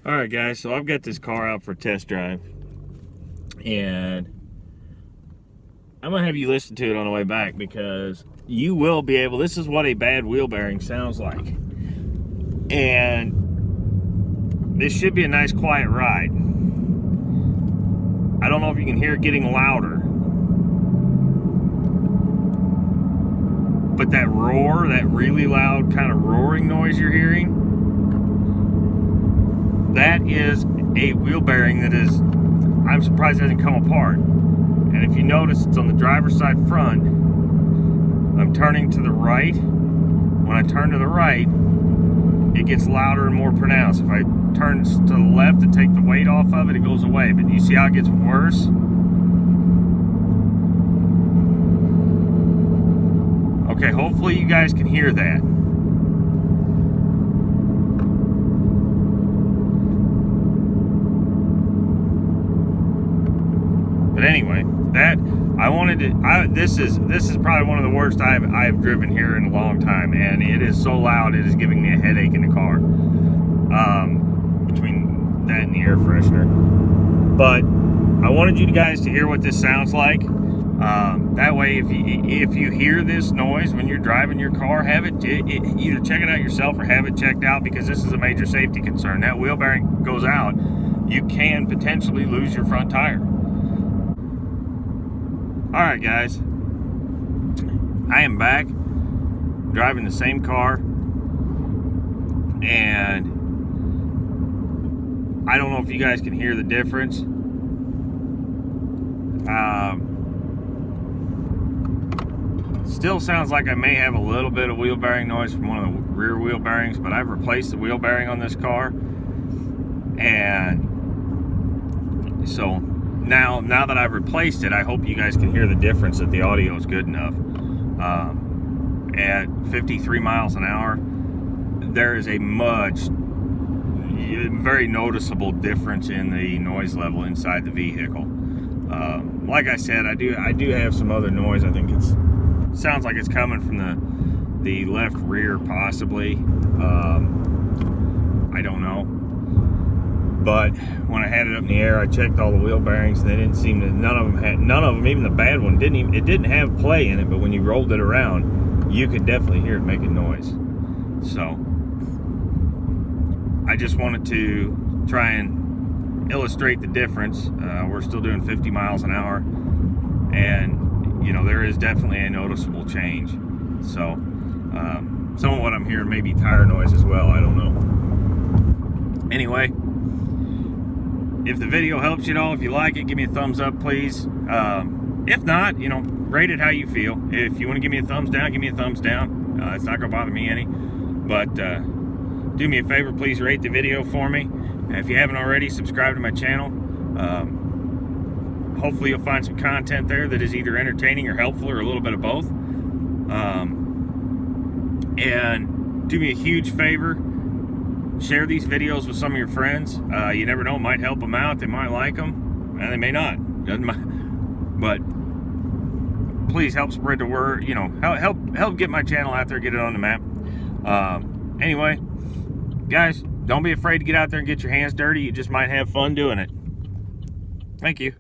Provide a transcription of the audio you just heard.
All right, guys, so I've got this car out for a test drive, and I'm gonna have you listen to it on the way back because you will be able, this is what a bad wheel bearing sounds like. And this should be a nice quiet ride. I don't know if you can hear it getting louder, but that roar, that really loud kind of roaring noise you're hearing, that is a wheel bearing that is, I'm surprised it hasn't come apart. And if you notice, it's on the driver's side front. I'm turning to the right. When I turn to the right, it gets louder and more pronounced. If I turn to the left and take the weight off of it, it goes away. But you see how it gets worse? Okay, hopefully you guys can hear that. But anyway, that I wanted to. This is probably one of the worst I've driven here in a long time, and it is so loud it is giving me a headache in the car. Between that and the air freshener. But I wanted you guys to hear what this sounds like. That way, if you hear this noise when you're driving your car, have it either check it out yourself or have it checked out, because this is a major safety concern. That wheel bearing goes out, you can potentially lose your front tire. All right, guys, I am back driving the same car, and I don't know if you guys can hear the difference. Still sounds like I may have a little bit of wheel bearing noise from one of the rear wheel bearings, but I've replaced the wheel bearing on this car, and so now that I've replaced it, I hope you guys can hear the difference, that the audio is good enough. At 53 miles an hour, there is a very noticeable difference in the noise level inside the vehicle. Like I said, I do have some other noise. I think sounds like it's coming from the left rear, possibly. I don't know. But when I had it up in the air, I checked all the wheel bearings, and they didn't seem to. None of them, even the bad one, didn't have play in it. But when you rolled it around, you could definitely hear it making noise. So I just wanted to try and illustrate the difference. We're still doing 50 miles an hour, and there is definitely a noticeable change. So some of what I'm hearing may be tire noise as well. I don't know. Anyway, if the video helps you at all, if you like it, give me a thumbs up, please. If not, rate it how you feel. If you want to give me a thumbs down, give me a thumbs down. It's not going to bother me any. But do me a favor, please rate the video for me. And if you haven't already, subscribe to my channel. Hopefully you'll find some content there that is either entertaining or helpful, or a little bit of both. And do me a huge favor. Share these videos with some of your friends. You never know, it might help them out. They might like them, and they may not. Doesn't matter. But please help spread the word. Help get my channel out there, get it on the map. Anyway, guys, don't be afraid to get out there and get your hands dirty. You just might have fun doing it. Thank you.